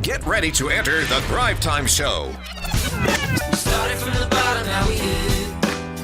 Get ready to enter the Thrivetime Show. We started from the bottom, now we here.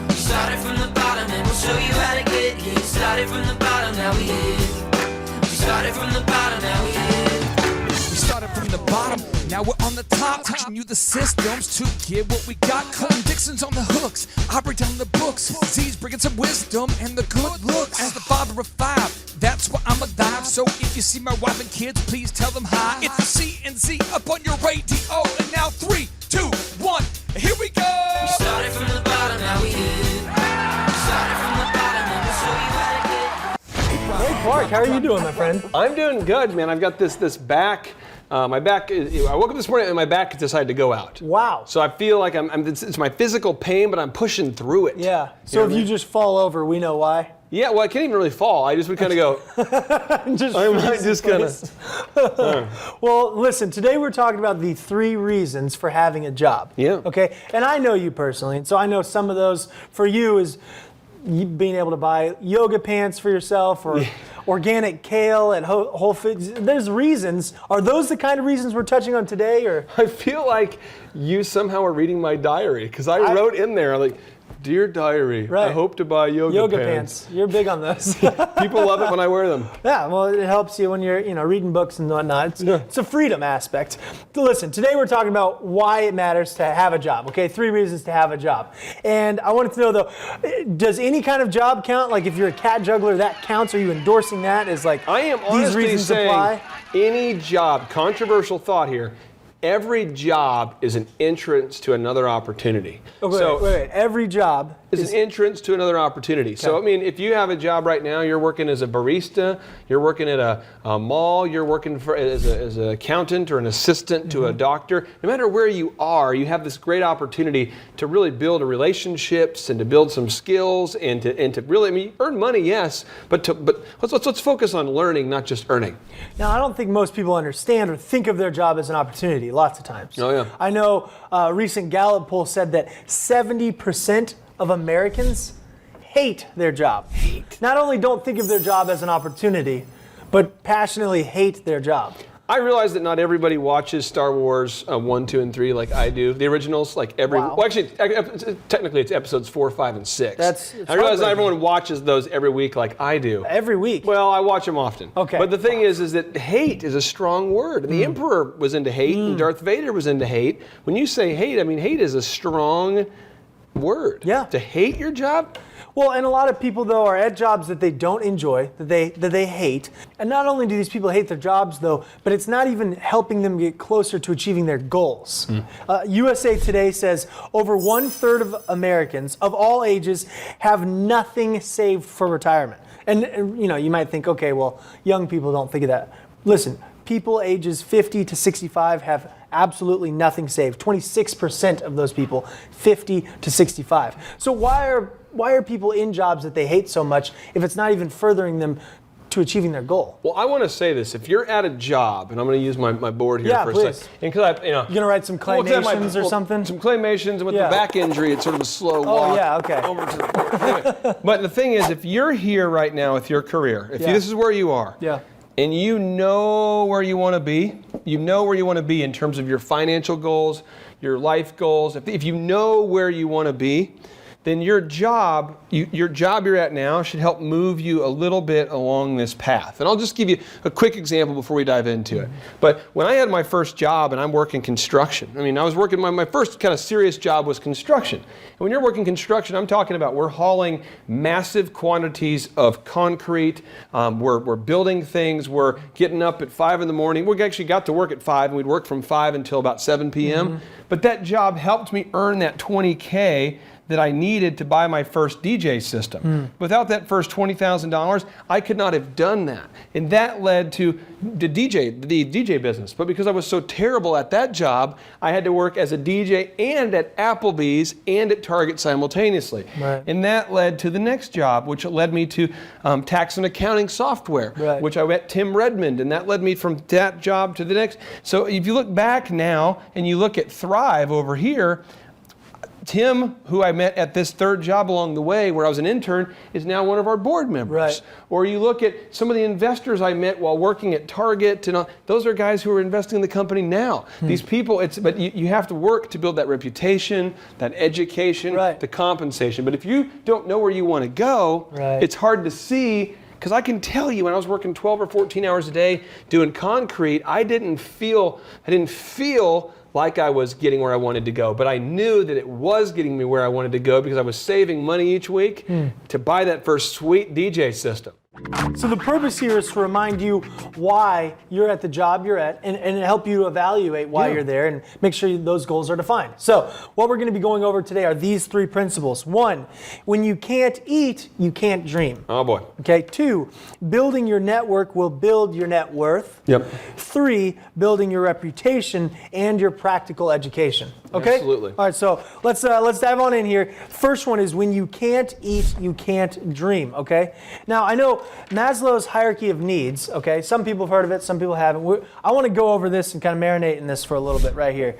We started from the bottom and we'll show you how to get here. Started from the bottom, now we here. We started from the bottom, now we here. We started from the bottom, now we're on the top. Teaching you the systems to get what we got. Colton Dixon's on the hooks, I break down the books. Z's bringing some wisdom and the good looks. As the father of five, that's why I'm a dive. So if you see my wife and kids, please tell them hi. It's the CNC up on your radio. And now 3, 2, 1, here we go. We started from the bottom, now we here. We started from the bottom and we'll show you how to get. Hey Clark, how are you doing, my friend? I'm doing good, man. I've got this back. My back. I woke up this morning and my back decided to go out. Wow. So I feel like it's my physical pain, but I'm pushing through it. Yeah. So if you just fall over, we know why. Yeah. Well, I can't even really fall. I just would kind of go. I might just kind of. Well, listen. Today we're talking about the 3 reasons for having a job. Yeah. Okay. And I know you personally, and so I know some of those for you is being able to buy yoga pants for yourself or organic kale at Whole Foods. There's reasons. Are those the kind of reasons we're touching on today, or? I feel like you somehow are reading my diary because I wrote in there like, "Dear diary, right. I hope to buy yoga pants." You're big on those. People love it when I wear them. Yeah, well, it helps you when you're, reading books and whatnot. It's a freedom aspect. Listen, today we're talking about why it matters to have a job. Okay, 3 reasons to have a job. And I wanted to know though, does any kind of job count? Like if you're a cat juggler, that counts? Are you endorsing that as like I am these honestly reasons saying apply? Any job, controversial thought here. Every job is an entrance to another opportunity. Okay, wait. Every job is an entrance to another opportunity. Okay. So, I mean, if you have a job right now, you're working as a barista, you're working at a mall, you're working as an accountant or an assistant to a doctor. No matter where you are, you have this great opportunity to really build relationships and to build some skills and to really, earn money, yes, but let's focus on learning, not just earning. Now, I don't think most people understand or think of their job as an opportunity lots of times. Oh, yeah. I know a recent Gallup poll said that 70% of Americans hate their job. Not only don't think of their job as an opportunity, but passionately hate their job. I realize that not everybody watches Star Wars 1, 2, and 3 like I do. The originals, like every. Wow. Well, actually, technically, it's episodes 4, 5, and 6. I realize not everyone watches those every week like I do. Every week. Well, I watch them often. Okay. But the thing is that hate is a strong word. The Emperor was into hate, and Darth Vader was into hate. When you say hate, I mean hate is a strong word. Yeah. To hate your job. Well, and a lot of people, though, are at jobs that they don't enjoy, that they hate. And not only do these people hate their jobs, though, but it's not even helping them get closer to achieving their goals. USA Today says over 1/3 of Americans of all ages have nothing saved for retirement. And you might think, okay, well, young people don't think of that. Listen, people ages 50 to 65 have absolutely nothing saved. 26% of those people, 50 to 65. So why are people in jobs that they hate so much if it's not even furthering them to achieving their goal? Well, I want to say this. If you're at a job, and I'm going to use my board here for a second. And because you're going to write some claymations or something? Some claymations, and with the back injury, it's sort of a slow walk. Oh, yeah, okay. Over to the board. Anyway, but the thing is, if you're here right now with your career, if this is where you are, and you know where you want to be, in terms of your financial goals, your life goals, if you know where you want to be, then your job you're at now should help move you a little bit along this path. And I'll just give you a quick example before we dive into it. But when I had my first job and I'm working construction, I was working, my first kind of serious job was construction. And when you're working construction, I'm talking about we're hauling massive quantities of concrete, we're building things, we're getting up at 5 in the morning. We actually got to work at 5 and we'd work from 5 until about 7 p.m. But that job helped me earn that $20K that I needed to buy my first DJ system. Without that first $20,000, I could not have done that. And that led to the DJ business. But because I was so terrible at that job, I had to work as a DJ and at Applebee's and at Target simultaneously. Right. And that led to the next job, which led me to tax and accounting software, which I met Tim Redmond, and that led me from that job to the next. So if you look back now and you look at Thrive over here, Tim, who I met at this third job along the way where I was an intern, is now one of our board members. Right. Or you look at some of the investors I met while working at Target, and those are guys who are investing in the company now. These people, but you have to work to build that reputation, that education, the compensation. But if you don't know where you want to go, it's hard to see. Because I can tell you, when I was working 12 or 14 hours a day doing concrete, I didn't feel like I was getting where I wanted to go. But I knew that it was getting me where I wanted to go because I was saving money each week to buy that first sweet DJ system. So the purpose here is to remind you why you're at the job you're at and help you evaluate why you're there and make sure those goals are defined. So what we're going to be going over today are these 3 principles. 1, when you can't eat, you can't dream. Oh boy. Okay. 2, building your network will build your net worth. Yep. 3, building your reputation and your practical education. Okay? Absolutely. All right, so let's dive on in here. First one is when you can't eat, you can't dream, okay? Now, I know Maslow's hierarchy of needs, okay? Some people have heard of it, some people haven't. I want to go over this and kind of marinate in this for a little bit right here.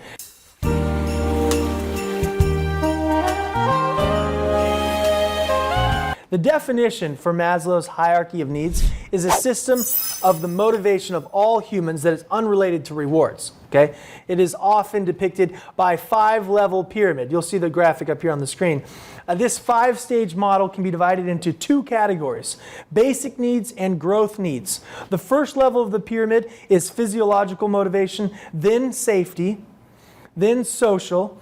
The definition for Maslow's hierarchy of needs is a system of the motivation of all humans that is unrelated to rewards. Okay? It is often depicted by a 5-level pyramid. You'll see the graphic up here on the screen. This 5-stage model can be divided into 2 categories: basic needs and growth needs. The first level of the pyramid is physiological motivation, then safety, then social,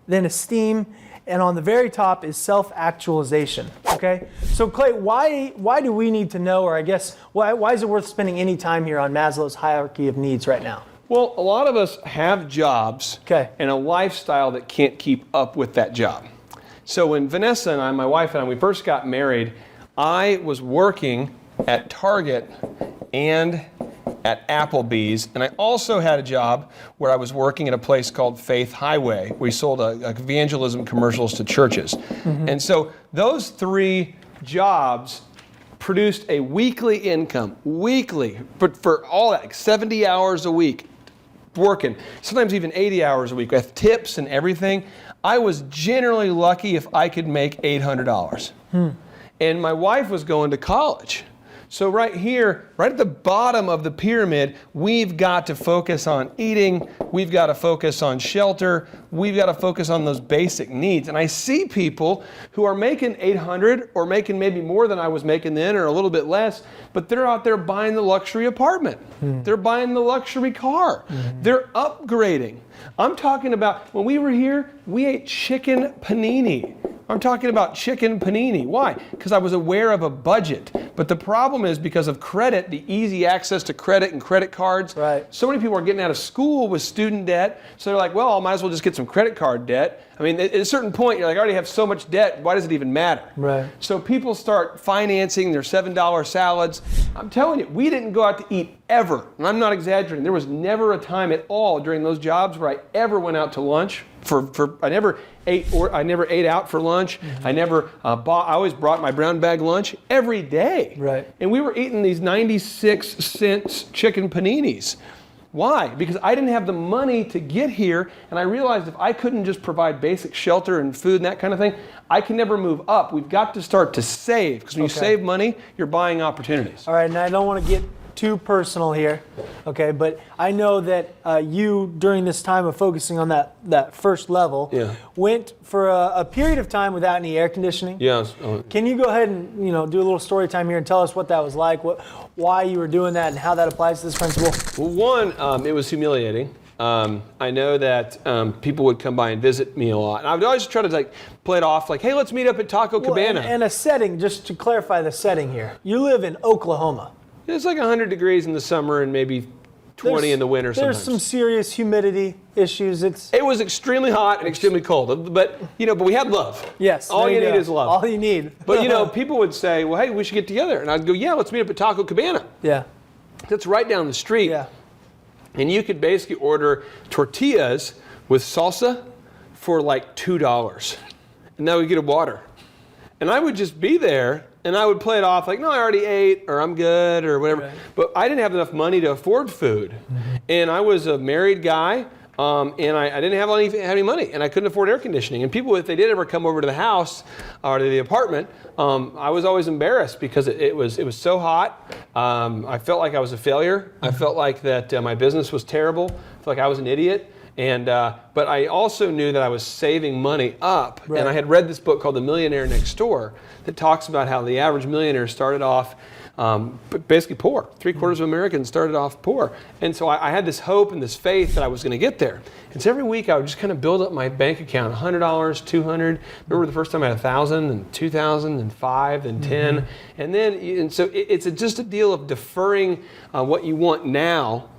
then esteem, and on the very top is self-actualization, okay? So Clay, why do we need to know, or I guess, why is it worth spending any time here on Maslow's hierarchy of needs right now? Well, a lot of us have jobs and a lifestyle that can't keep up with that job. So when Vanessa and I, my wife and I, we first got married, I was working at Target and at Applebee's, and I also had a job where I was working at a place called Faith Highway. We sold evangelism commercials to churches. And so those 3 jobs produced a weekly income, but for all that, like 70 hours a week working, sometimes even 80 hours a week with tips and everything. I was generally lucky if I could make $800. And my wife was going to college. So right here, right at the bottom of the pyramid, we've got to focus on eating, we've got to focus on shelter, we've got to focus on those basic needs. And I see people who are making $800 or making maybe more than I was making then or a little bit less, but they're out there buying the luxury apartment. They're buying the luxury car. They're upgrading. I'm talking about, when we were here, we ate chicken panini. I'm talking about chicken panini. Why? Because I was aware of a budget. But the problem is because of credit, the easy access to credit and credit cards. So many people are getting out of school with student debt. So they're like, well, I might as well just get some credit card debt. I mean, at a certain point, you're like, I already have so much debt. Why does it even matter? So people start financing their $7 salads. I'm telling you, we didn't go out to eat ever. And I'm not exaggerating. There was never a time at all during those jobs where I ever went out to lunch. I never ate out for lunch. I always brought my brown bag lunch every day. And we were eating these 96-cent chicken paninis. Why? Because I didn't have the money to get here, and I realized if I couldn't just provide basic shelter and food and that kind of thing, I can never move up. We've got to start to save, because when you save money, you're buying opportunities. All right, and I don't want to get too personal here, okay, but I know that you, during this time of focusing on that first level, went for a period of time without any air conditioning. Yes. Can you go ahead and do a little story time here and tell us what that was like, why you were doing that, and how that applies to this principle? Well, one, it was humiliating. I know that people would come by and visit me a lot, and I would always try to play it off like, hey, let's meet up at Taco Cabana. And a setting, just to clarify the setting here, you live in Oklahoma. It's like 100 degrees in the summer and maybe 20 in the winter sometimes. There's some serious humidity issues. It was extremely hot and extremely cold, but we had love. Yes. All you need is love. All you need. But people would say, well, hey, we should get together. And I'd go, yeah, let's meet up at Taco Cabana. Yeah. That's right down the street. Yeah. And you could basically order tortillas with salsa for like $2. And now we get a water. And I would just be there and I would play it off like, no, I already ate, or I'm good, or whatever. But I didn't have enough money to afford food. And I was a married guy. and I didn't have any money, and I couldn't afford air conditioning. And people, if they did ever come over to the house or to the apartment, I was always embarrassed because it was so hot. I felt like I was a failure. I felt like that my business was terrible. I felt like I was an idiot. And but I also knew that I was saving money up. Right. And I had read this book called The Millionaire Next Door that talks about how the average millionaire started off basically poor. 3/4 of Americans started off poor. And so I had this hope and this faith that I was going to get there. And so every week I would just kind of build up my bank account, $100, $200. Remember the first time I had 1,000 and 2,000 and 5 and 10. And so it's just a deal of deferring what you want now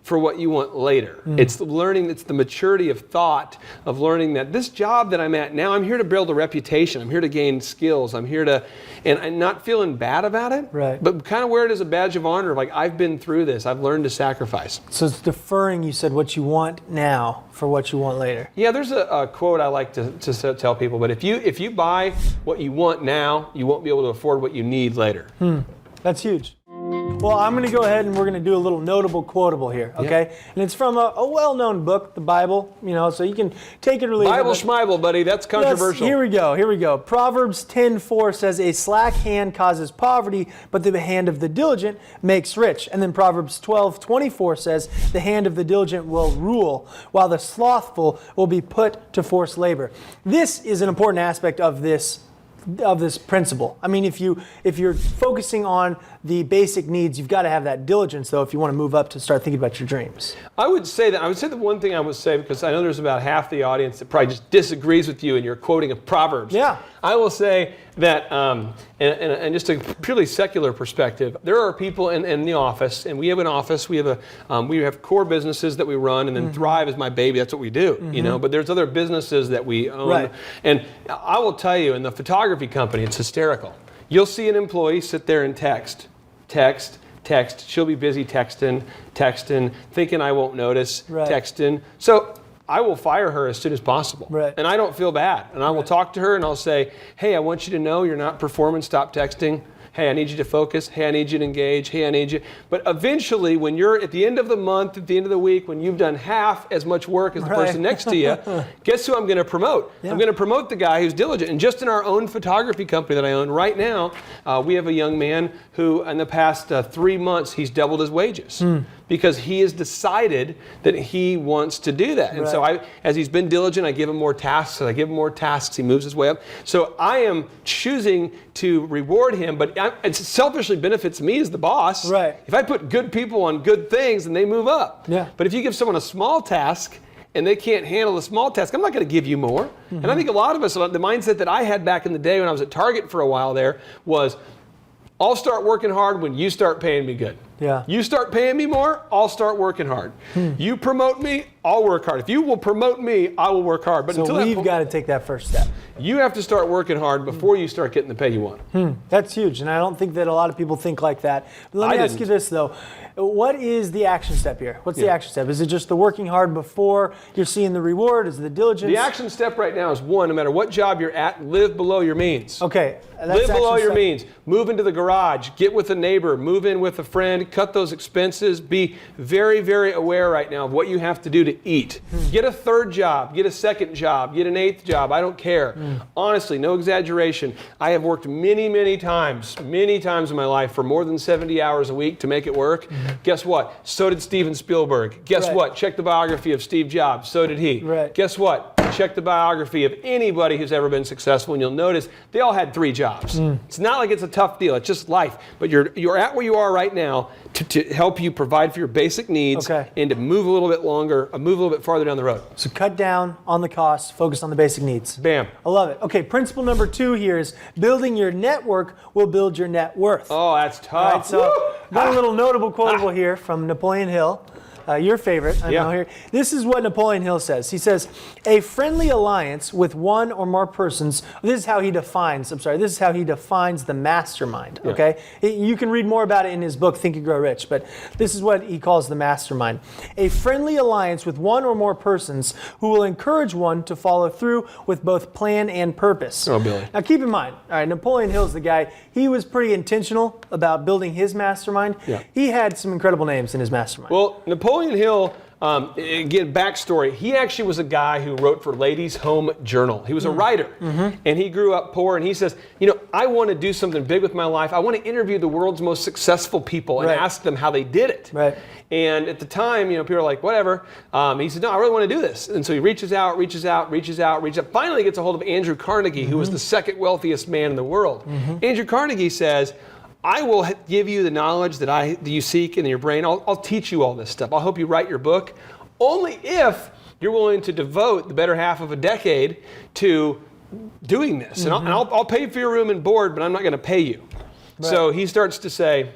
for what you want later. It's the learning, it's the maturity of thought of learning that this job that I'm at now, I'm here to build a reputation. I'm here to gain skills. I'm here to, and I'm not feeling bad about it, but kind of wear it as a badge of honor. Like, I've been through this. I've learned to sacrifice. So it's deferring, you said, what you want now for what you want later. Yeah, there's a quote I like to tell people, but if you buy what you want now, you won't be able to afford what you need later. That's huge. Well, I'm going to go ahead and we're going to do a little notable quotable here, okay? Yeah. And it's from a well-known book, the Bible, so you can take it or leave it. Bible schmible, buddy, that's controversial. Here we go. Proverbs 10:4 says, a slack hand causes poverty, but the hand of the diligent makes rich. And then Proverbs 12:24 says, the hand of the diligent will rule, while the slothful will be put to forced labor. This is an important aspect of this principle. I mean, if you're focusing on the basic needs, you've got to have that diligence, though, if you want to move up to start thinking about your dreams. I would say the one thing I would say, because I know there's about half the audience that probably just disagrees with you and you're quoting of Proverbs. Yeah. I will say that, and just a purely secular perspective, there are people in the office, and we have an office, we have core businesses that we run, and then Thrive is my baby, that's what we do, but there's other businesses that we own. Right. And I will tell you, in the photography company, it's hysterical. You'll see an employee sit there and text. She'll be busy texting, thinking I won't notice, texting. So I will fire her as soon as possible. Right. And I don't feel bad. And I will talk to her and I'll say, hey, I want you to know you're not performing, stop texting. Hey, I need you to focus. Hey, I need you to engage. Hey, I need you. But eventually, when you're at the end of the month, at the end of the week, when you've done half as much work as the person next to you, guess who I'm going to promote? Yeah. I'm going to promote the guy who's diligent. And just in our own photography company that I own right now, we have a young man who, in the past 3 months, he's doubled his wages. Because he has decided that he wants to do that. And so as he's been diligent, I give him more tasks. As I give him more tasks, he moves his way up. So I am choosing to reward him, but it selfishly benefits me as the boss. Right. If I put good people on good things, then they move up. Yeah. But if you give someone a small task and they can't handle the small task, I'm not going to give you more. And I think a lot of us, the mindset that I had back in the day when I was at Target for a while there was, I'll start working hard when you start paying me good. Yeah. You start paying me more, I'll start working hard. You promote me, I'll work hard. If you will promote me, I will work hard. But so until we've got to take that first step. You have to start working hard before you start getting the pay you want. That's huge, and I don't think that a lot of people think like that. But let me ask you this, though. What is the action step here? What's the action step? Is it just the working hard before you're seeing the reward? Is it the diligence? The action step right now is one, no matter what job you're at, live below your means. Okay. Live below your means. Move into the garage. Get with a neighbor. Move in with a friend. Cut those expenses. Be very, very aware right now of what you have to do to eat. Get a third job. Get a second job. Get an eighth job. I don't care. Honestly, no exaggeration. I have worked many times in my life for more than 70 hours a week to make it work. Guess what? So did Steven Spielberg. Guess what? Check the biography of Steve Jobs. So did he. Guess what? Check the biography of anybody who's ever been successful, and you'll notice they all had 3 jobs. It's not like it's a tough deal. It's just life. But you're at where you are right now to help you provide for your basic needs and to move a little bit longer, move a little bit farther down the road. So cut down on the costs, focus on the basic needs. Bam. I love it. Okay, principle number 2 here is building your network will build your net worth. Oh, that's tough. All right, so got a little notable quotable here from Napoleon Hill. Your favorite, I know here. This is what Napoleon Hill says. He says, a friendly alliance with one or more persons, this is how he defines the mastermind, okay? You can read more about it in his book, Think and Grow Rich, but this is what he calls the mastermind. A friendly alliance with one or more persons who will encourage one to follow through with both plan and purpose. Oh, Billy. Now keep in mind, all right, Napoleon Hill's the guy, he was pretty intentional about building his mastermind. Yeah. He had some incredible names in his mastermind. Well, Napoleon Hill Again, backstory. He actually was a guy who wrote for Ladies' Home Journal. He was a writer, and he grew up poor. And he says, I want to do something big with my life. I want to interview the world's most successful people and ask them how they did it. Right. And at the time, people are like, whatever. He said, no, I really want to do this. And so he reaches out. Finally gets a hold of Andrew Carnegie, who was the second wealthiest man in the world. Andrew Carnegie says, I will give you the knowledge that you seek in your brain. I'll teach you all this stuff. I'll help you write your book. Only if you're willing to devote the better half of a decade to doing this. And I'll pay for your room and board, but I'm not going to pay you. Right. So he starts to say,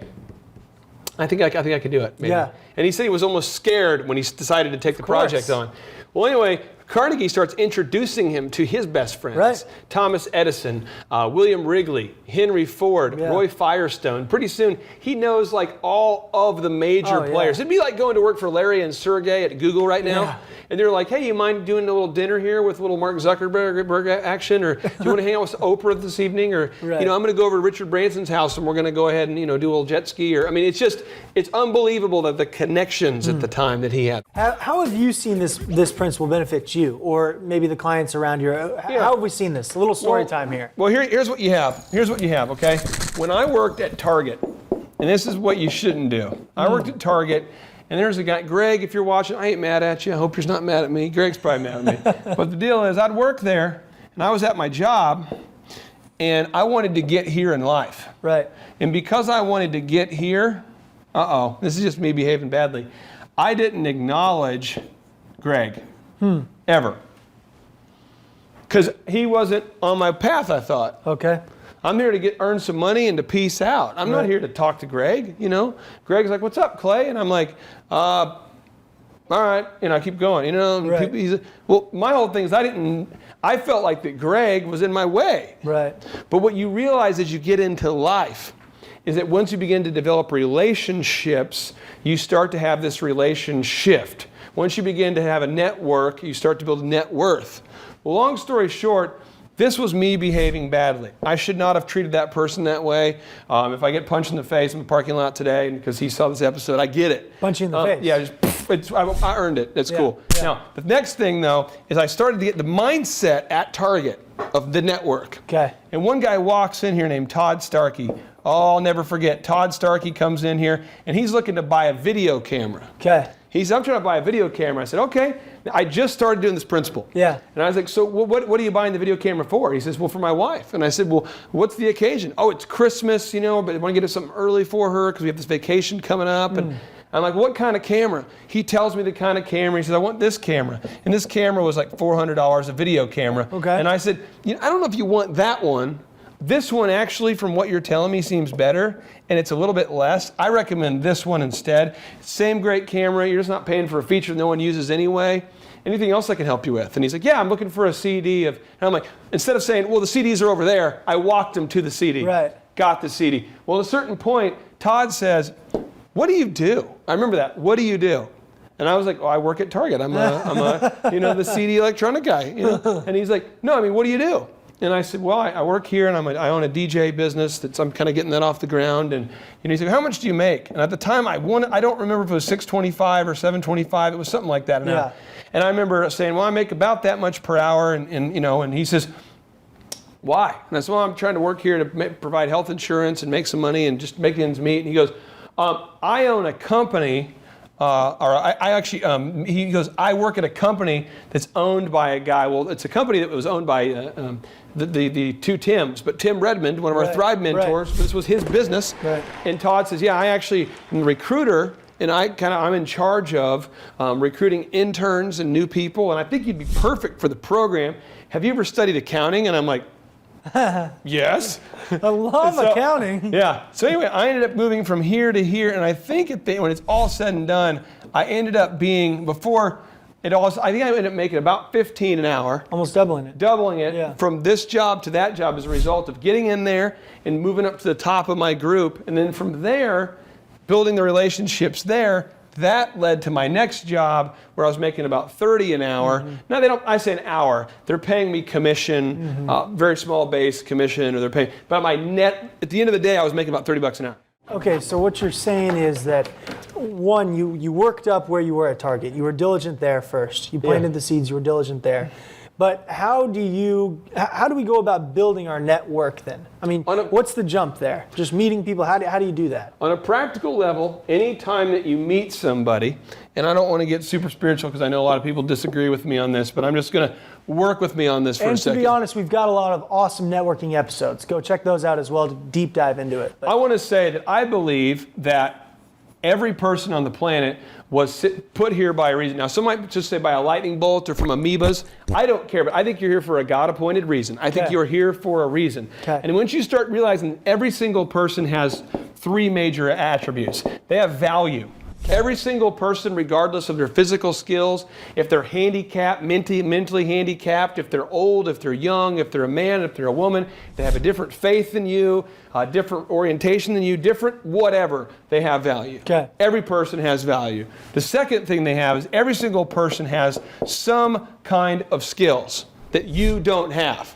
I think I can do it, maybe. Yeah. And he said he was almost scared when he decided to take the project on. Well, anyway, Carnegie starts introducing him to his best friends. Right. Thomas Edison, William Wrigley, Henry Ford, Roy Firestone. Pretty soon, he knows like all of the major players. It'd be like going to work for Larry and Sergey at Google right now. Yeah. And they're like, hey, you mind doing a little dinner here with a little Mark Zuckerberg action? Or do you want to hang out with Oprah this evening? Or, I'm going to go over to Richard Branson's house and we're going to go ahead and, do a little jet ski. Or, it's unbelievable that the connections at the time that he had. How have you seen this principle benefit you or maybe the clients around you? How have we seen this? A little story time here. Well, here's what you have. Okay? When I worked at Target, and this is what you shouldn't do. I worked at Target. And there's a guy, Greg, if you're watching, I ain't mad at you. I hope you're not mad at me. Greg's probably mad at me. But the deal is, I'd work there, and I was at my job, and I wanted to get here in life. Right. And because I wanted to get here, this is just me behaving badly. I didn't acknowledge Greg, ever. Because he wasn't on my path, I thought. Okay. I'm here to earn some money and to peace out. I'm not here to talk to Greg, Greg's like, what's up, Clay? And I'm like, all right, I keep going, well, my whole thing is I felt like that Greg was in my way. Right. But what you realize as you get into life is that once you begin to develop relationships, you start to have this relation shift. Once you begin to have a network, you start to build net worth. Well, long story short, this was me behaving badly. I should not have treated that person that way. If I get punched in the face in the parking lot today because he saw this episode, I get it. Punching in the face? Yeah, I earned it. That's cool. Yeah. Now, the next thing, though, is I started to get the mindset at Target of the network. Okay. And one guy walks in here named Todd Starkey. Oh, I'll never forget. Todd Starkey comes in here, and he's looking to buy a video camera. Okay. I'm trying to buy a video camera. I said, okay. I just started doing this principle. Yeah. And I was like, so what are you buying the video camera for? He says, well, for my wife. And I said, well, what's the occasion? Oh, it's Christmas, but I want to get us something early for her because we have this vacation coming up. And I'm like, what kind of camera? He tells me the kind of camera. He says, I want this camera. And this camera was like $400, a video camera. Okay. And I said, I don't know if you want that one. This one actually, from what you're telling me, seems better, and it's a little bit less. I recommend this one instead. Same great camera. You're just not paying for a feature no one uses anyway. Anything else I can help you with? And he's like, yeah, I'm looking for a CD of, and I'm like, instead of saying, well, the CDs are over there, I walked him to the CD. Right. Got the CD. Well, at a certain point, Todd says, what do you do? I remember that. What do you do? And I was like, oh, I work at Target. I'm the CD electronic guy. And he's like, no, what do you do? And I said, well, I work here, and I own a DJ business. I'm kind of getting that off the ground. And he said, how much do you make? And at the time, I don't remember if it was $6.25 or $7.25. It was something like that an hour. And I remember saying, well, I make about that much per hour. And he says, why? And I said, well, I'm trying to work here to provide health insurance and make some money and just make ends meet. And he goes, I own a company. He goes, I work at a company that's owned by a guy. Well, it's a company that was owned by the two Tims, but Tim Redmond, one of our Thrive mentors, this was his business. Right. And Todd says, yeah, I actually am a recruiter, and I'm in charge of recruiting interns and new people, and I think you'd be perfect for the program. Have you ever studied accounting? And I'm like, yes. I love accounting. Yeah. So anyway, I ended up moving from here to here, and I think when it's all said and done, I ended up being, I think I ended up making about 15 an hour. Almost doubling it from this job to that job as a result of getting in there and moving up to the top of my group. And then from there, building the relationships there, that led to my next job where I was making about 30 an hour. Mm-hmm. Now I say an hour, they're paying me commission, very small base commission, or they're paying, but my net, at the end of the day, I was making about $30 an hour. Okay, so what you're saying is that, one, you worked up where you were at Target. You were diligent there first. You planted the seeds, you were diligent there. But how do we go about building our network then? I mean, what's the jump there? Just meeting people, how do you do that? On a practical level, any time that you meet somebody, and I don't want to get super spiritual because I know a lot of people disagree with me on this, but I'm just going to work with me on this for a second. And to be honest, we've got a lot of awesome networking episodes. Go check those out as well to deep dive into it. I want to say that I believe that every person on the planet was put here by a reason. Now, some might just say by a lightning bolt or from amoebas. I don't care, but I think you're here for a God-appointed reason. I think you're here for a reason. And once you start realizing every single person has 3 major attributes. They have value. Every single person, regardless of their physical skills, if they're handicapped, mentally handicapped, if they're old, if they're young, if they're a man, if they're a woman, if they have a different faith than you, a different orientation than you, different whatever, they have value. Every person has value. The second thing they have is every single person has some kind of skills that you don't have.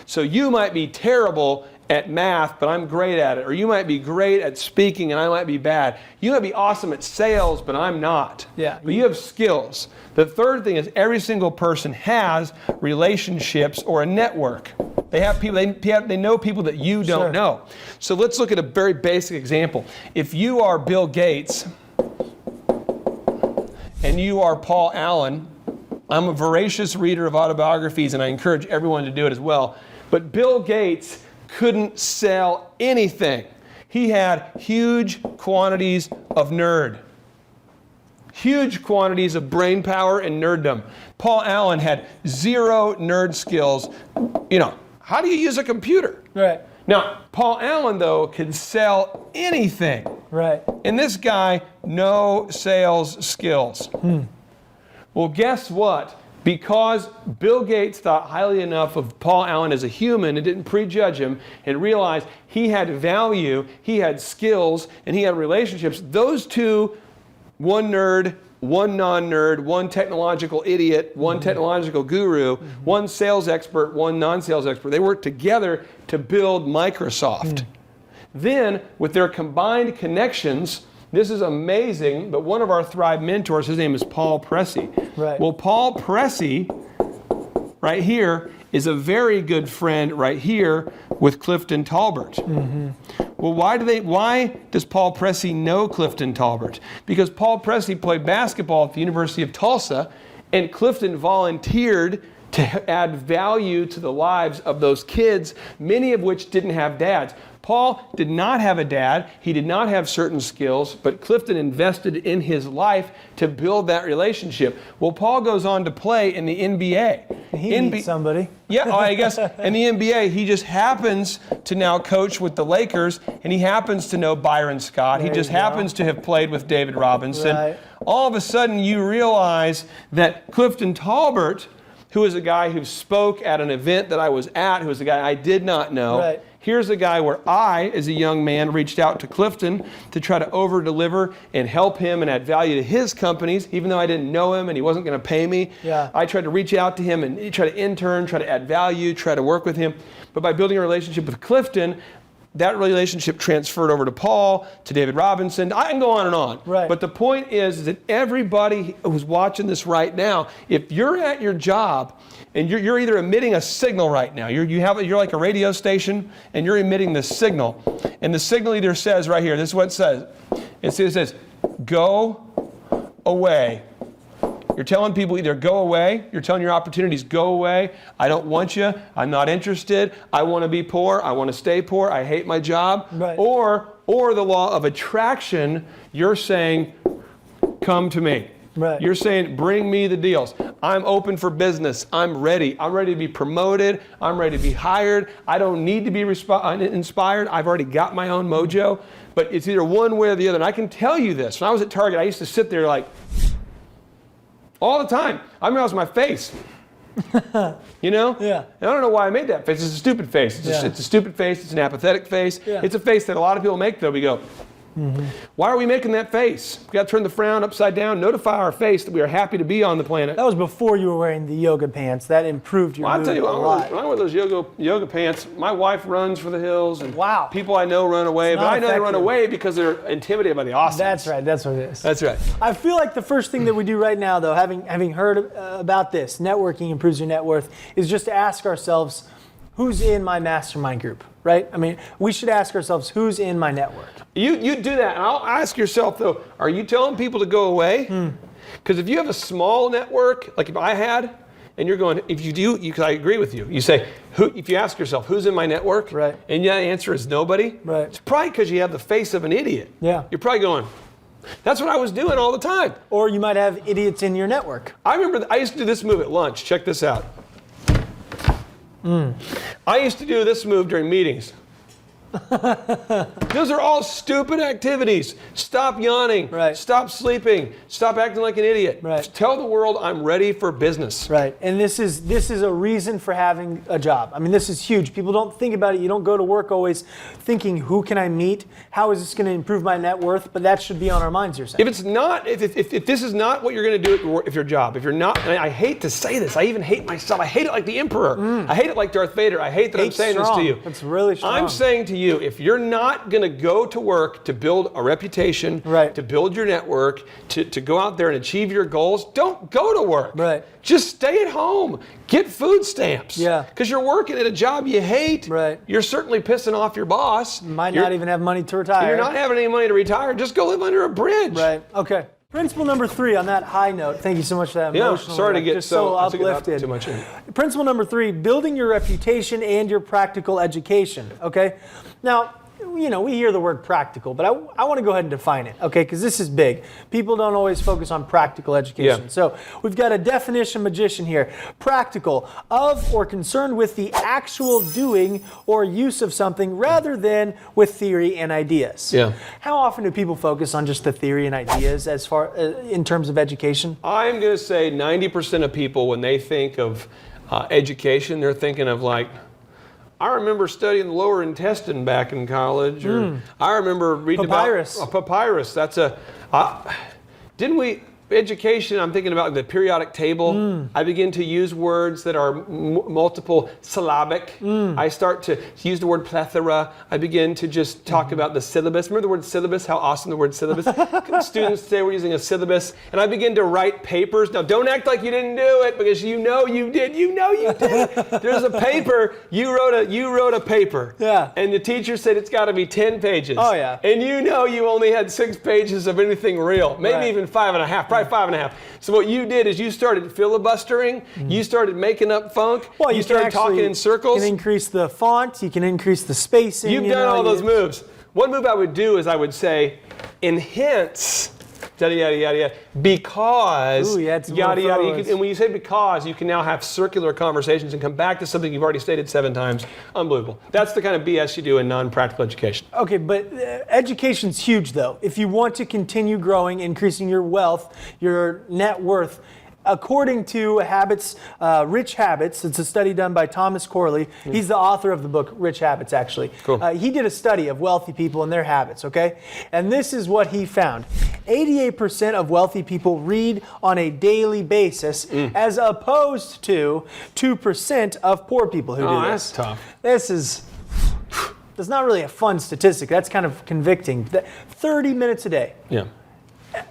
So you might be terrible at math, but I'm great at it. Or you might be great at speaking and I might be bad. You might be awesome at sales, but I'm not. But you have skills. The third thing is every single person has relationships or a network. They have people, they know people that you don't know. So let's look at a very basic example. If you are Bill Gates and you are Paul Allen, I'm a voracious reader of autobiographies and I encourage everyone to do it as well. But Bill Gates couldn't sell anything. He had huge quantities of nerd. Huge quantities of brain power and nerddom. Paul Allen had 0 nerd skills. You know, how do you use a computer? Now, Paul Allen, though, could sell anything. And this guy, no sales skills. Well, guess what? Because Bill Gates thought highly enough of Paul Allen as a human and didn't prejudge him and realized he had value, he had skills, and he had relationships, those two, one nerd, one non-nerd, one technological idiot, one technological guru, one sales expert, one non-sales expert, they worked together to build Microsoft. Then, with their combined connections, this is amazing, but one of our Thrive mentors, his name is Paul Pressey. Well, Paul Pressey, right here, is a very good friend right here with Clifton Talbert. Well, why does Paul Pressey know Clifton Talbert? Because Paul Pressey played basketball at the University of Tulsa, and Clifton volunteered to add value to the lives of those kids, many of which didn't have dads. Paul did not have a dad, he did not have certain skills, but Clifton invested in his life to build that relationship. Well, Paul goes on to play in the NBA. He meets somebody. I guess in the NBA, he just happens to now coach with the Lakers, and he happens to know Byron Scott. He just happens to have played with David Robinson. All of a sudden, you realize that Clifton Talbert, who is a guy who spoke at an event that I was at, who was a guy I did not know, here's a guy where I, as a young man, reached out to Clifton to try to over-deliver and help him and add value to his companies, even though I didn't know him and he wasn't going to pay me. I tried to reach out to him and try to intern, try to add value, try to work with him. But by building a relationship with Clifton, that relationship transferred over to Paul, to David Robinson. I can go on and on. But the point is that everybody who's watching this right now, if you're at your job and you're either emitting a signal right now, you're like a radio station and you're emitting this signal, and the signal either says right here, this is what it says. It says, go away. You're telling people either go away, you're telling your opportunities go away, I don't want you, I'm not interested, I want to be poor, I want to stay poor, I hate my job. Or the law of attraction, you're saying, come to me. You're saying, bring me the deals. I'm open for business. I'm ready. I'm ready to be promoted. I'm ready to be hired. I don't need to be inspired. I've already got my own mojo. But it's either one way or the other. And I can tell you this. When I was at Target, I used to sit there like, all the time. I mean, that was my face. You know? And I don't know why I made that face. It's a stupid face. It's a stupid face. It's an apathetic face. It's a face that a lot of people make, though. We go, Why are we making that face? We got to turn the frown upside down, notify our face that we are happy to be on the planet. That was before you were wearing the yoga pants. That improved your mood a lot. When I wear those yoga pants, my wife runs for the hills, and wow. people I know run away. But I know they run away because they're intimidated by the awesomeness. That's right. That's what it is. That's right. I feel like the first thing that we do right now, though, having heard about this, networking improves your net worth, is just to ask ourselves, who's in my mastermind group, right? I mean, we should ask ourselves, who's in my network? You do that, and I'll ask yourself, though, are you telling people to go away? Because if you have a small network, like if I had, and you're going, if you do, because I agree with you. You say, if you ask yourself, who's in my network? Right. And the answer is nobody. Right. It's probably because you have the face of an idiot. Yeah. You're probably going, that's what I was doing all the time. Or you might have idiots in your network. I remember I used to do this move at lunch. Check this out. I used to do this move during meetings. Those are all stupid activities. Stop yawning. Right. Stop sleeping. Stop acting like an idiot. Right. Tell the world I'm ready for business. Right. And this is a reason for having a job. I mean, this is huge. People don't think about it. You don't go to work always thinking, who can I meet? How is this going to improve my net worth? But that should be on our minds, you're saying. If it's not, if this is not what you're going to do if your job, if you're not, and I hate to say this, I even hate myself. I hate it like the Emperor. I hate it like Darth Vader. I hate that I'm saying this to you. It's really strong. I'm saying to you, if you're not going to go to work to build a reputation, right, to build your network, to go out there and achieve your goals, don't go to work. Right. Just stay at home. Get food stamps. Yeah. Because you're working at a job you hate. Right. You're certainly pissing off your boss. Might not even have money to retire. You're not having any money to retire. Just go live under a bridge. Right. Okay. Principle number 3 on that high note. Thank you so much for that emotional. Yeah, sorry to get just so uplifted. Too much in. Principle number 3, building your reputation and your practical education. Okay. Now, you know, we hear the word practical, but I want to go ahead and define it, okay, because this is big. People don't always focus on practical education. Yeah. So we've got a definition magician here. Practical, of or concerned with the actual doing or use of something rather than with theory and ideas. Yeah. How often do people focus on just the theory and ideas as far in terms of education? I'm going to say 90% of people, when they think of education, they're thinking of like, I remember studying the lower intestine back in college, or I remember reading Papyrus. about papyrus. That's didn't we? Education, I'm thinking about the periodic table. I begin to use words that are multiple syllabic. I start to use the word plethora. I begin to just talk about the syllabus. Remember the word syllabus? How awesome the word syllabus. Students say we're using a syllabus. And I begin to write papers. Now don't act like you didn't do it, because you know you did. You know you did. There's a paper. You wrote a paper. Yeah. And the teacher said it's got to be 10 pages. Oh yeah. And you know you only had 6 pages of anything real. Maybe Right. even 5.5. Probably 5.5. So what you did is you started filibustering, you started making up funk, Well, you started talking in circles. You can increase the font, you can increase the spacing. You've done all those moves. One move I would do is I would say, enhance, yada, yada, yada, yada, because, Ooh, you had some yada, more yada. forwards. And when you say because, you can now have circular conversations and come back to something you've already stated 7 times. Unbelievable. That's the kind of BS you do in non-practical education. Okay, but education's huge though. If you want to continue growing, increasing your wealth, your net worth, according to Rich Habits, it's a study done by Thomas Corley. He's the author of the book Rich Habits, actually. Cool. He did a study of wealthy people and their habits, okay? And this is what he found. 88% of wealthy people read on a daily basis, as opposed to 2% of poor people who do this. That's tough. That's not really a fun statistic. That's kind of convicting. 30 minutes a day. Yeah.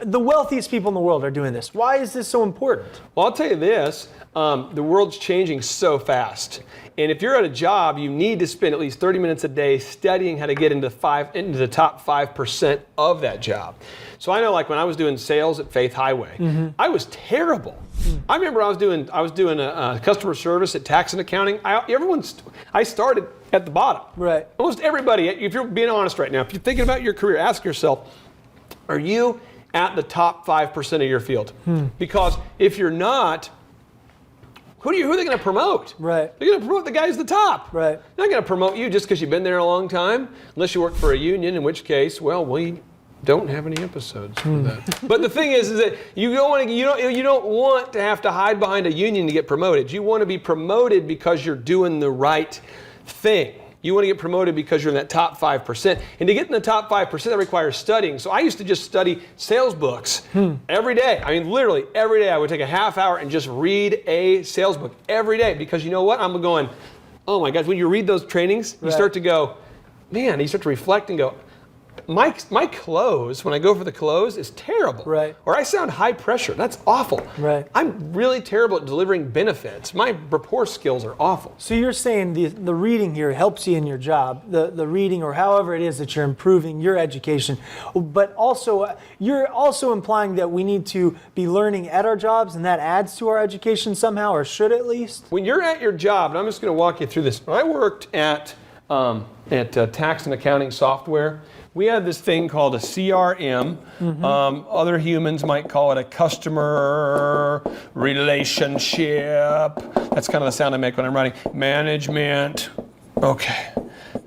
The wealthiest people in the world are doing this. Why is this so important? Well, I'll tell you this, the world's changing so fast. And if you're at a job, you need to spend at least 30 minutes a day studying how to get into the top 5% of that job. So I know, like when I was doing sales at Faith Highway, I was terrible. I remember I was doing a customer service at tax and accounting. I started at the bottom. Right. Almost everybody, if you're being honest right now, if you're thinking about your career, ask yourself, are you at the top 5% of your field? Because if you're not, who are they going to promote? Right. They're going to promote the guy who's the top. Right. They're not going to promote you just because you've been there a long time, unless you work for a union, in which case, well, we don't have any episodes for that. But the thing is that you don't want to have to hide behind a union to get promoted. You want to be promoted because you're doing the right thing. You want to get promoted because you're in that top 5%. And to get in the top 5%, that requires studying. So I used to just study sales books every day. I mean, literally every day I would take a half hour and just read a sales book every day. Because you know what? I'm going, oh my gosh, when you read those trainings, you start to go, man, you start to reflect and go, my close, when I go for the close, is terrible. Right. Or I sound high pressure. That's awful. Right. I'm really terrible at delivering benefits. My rapport skills are awful. So you're saying the reading here helps you in your job, the reading or however it is that you're improving your education, but also you're also implying that we need to be learning at our jobs and that adds to our education somehow, or should at least? When you're at your job, and I'm just going to walk you through this. When I worked at tax and accounting software, we had this thing called a CRM. Other humans might call it a customer relationship. That's kind of the sound I make when I'm writing. Management. Okay.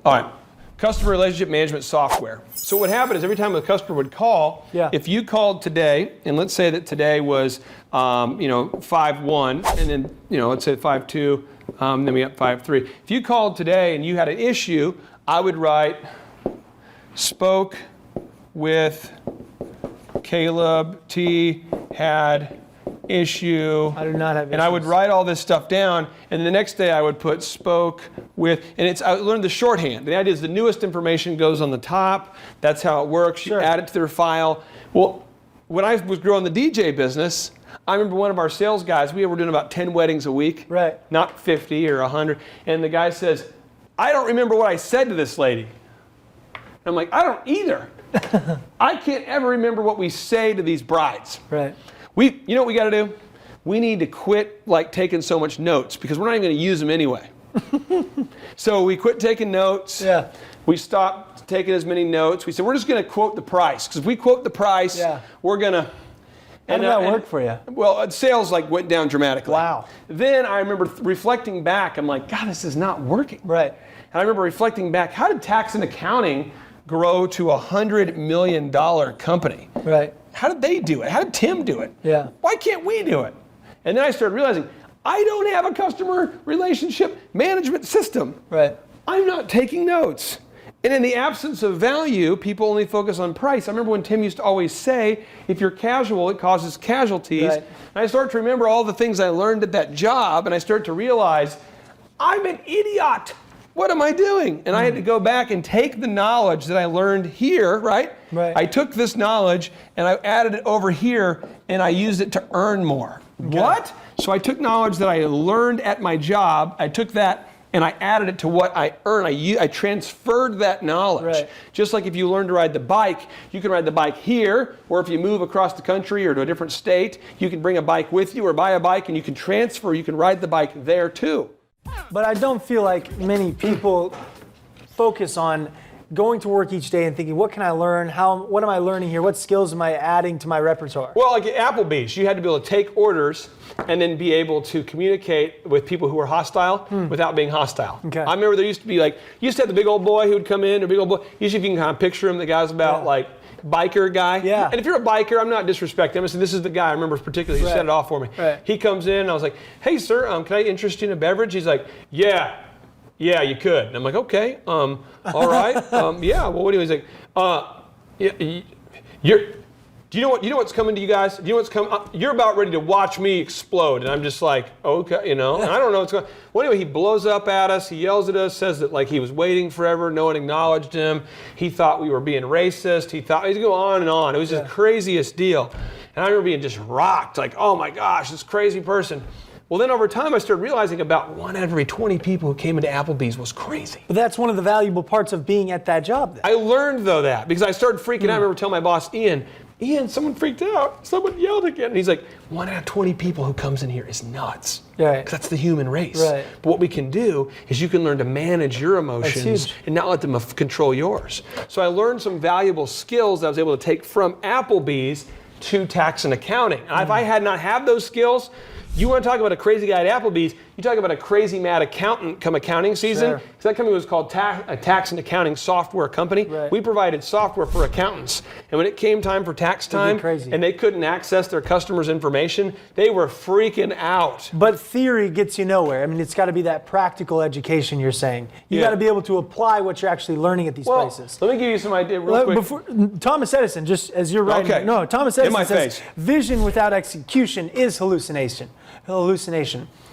All right. Customer relationship management software. So what happened is every time a customer would call, if you called today, and let's say that today was 5-1, and then let's say 5-2, then we got 5-3. If you called today and you had an issue, I would write, spoke with Caleb T, had issue. I do not have issues. And I would write all this stuff down, and the next day I would put spoke with, and I learned the shorthand. The idea is the newest information goes on the top. That's how it works. You add it to their file. Well, when I was growing the DJ business, I remember one of our sales guys, we were doing about 10 weddings a week. Right. Not 50 or 100. And the guy says, I don't remember what I said to this lady. I'm like, I don't either. I can't ever remember what we say to these brides. Right. You know what we got to do? We need to quit taking so much notes because we're not even going to use them anyway. So we quit taking notes. Yeah. We stopped taking as many notes. We said we're just going to quote the price because if we quote the price, we're going to. How did that work for you? Well, sales went down dramatically. Wow. Then I remember reflecting back. I'm like, God, this is not working. Right. And I remember reflecting back. How did tax and accounting grow to a $100 million company? Right. How did they do it? How did Tim do it? Yeah. Why can't we do it? And then I started realizing I don't have a customer relationship management system. Right. I'm not taking notes. And in the absence of value, people only focus on price. I remember when Tim used to always say, if you're casual, it causes casualties. Right. And I started to remember all the things I learned at that job, and I started to realize, I'm an idiot. What am I doing? And I had to go back and take the knowledge that I learned here, right? Right. I took this knowledge and I added it over here and I used it to earn more. Okay. What? So I took knowledge that I learned at my job, I took that and I added it to what I earn. I transferred that knowledge. Right. Just like if you learn to ride the bike, you can ride the bike here, or if you move across the country or to a different state, you can bring a bike with you or buy a bike and you can transfer, you can ride the bike there too. But I don't feel like many people focus on going to work each day and thinking, what can I learn? What am I learning here? What skills am I adding to my repertoire? Well, like at Applebee's, you had to be able to take orders and then be able to communicate with people who were hostile without being hostile. Okay. I remember there used to be you used to have the big old boy who would come in, or big old boy. Usually if you can kind of picture him, the guy's about biker guy. Yeah. And if you're a biker, I'm not disrespecting him. I said, this is the guy. I remember particularly, he set it off for me. Right. He comes in and I was like, hey sir, can I interest you in a beverage? He's like, yeah, you could. And I'm like, okay, all right. Yeah, well, what do you, he's like, do you know what's coming to you guys? Do you know what's coming? You're about ready to watch me explode. And I'm just like, okay, and I don't know what's going on. Well, anyway, he blows up at us. He yells at us, says that he was waiting forever. No one acknowledged him. He thought we were being racist. He'd go on and on. It was just the craziest deal. And I remember being just rocked, oh my gosh, this crazy person. Well, then over time, I started realizing about 1 out of every 20 people who came into Applebee's was crazy. But that's one of the valuable parts of being at that job then. I learned, though, that because I started freaking out. I remember telling my boss, Ian, someone freaked out. Someone yelled again. And he's like, 1 out of 20 people who comes in here is nuts. Right. 'Cause that's the human race. Right. But what we can do is you can learn to manage your emotions and not let them control yours. So I learned some valuable skills that I was able to take from Applebee's to tax and accounting. And if I had not had those skills, You want to talk about a crazy guy at Applebee's, you talk about a crazy mad accountant come accounting season. Sure. Because that company was called a tax and accounting software company. Right. We provided software for accountants. And when it came time for tax time and they couldn't access their customers' information, they were freaking out. But theory gets you nowhere. I mean, it's got to be that practical education you're saying. You got to be able to apply what you're actually learning at these places. Let me give you some idea real quick. Thomas Edison, just as you're writing. Okay. No, Thomas Edison says, face. vision without execution is hallucination.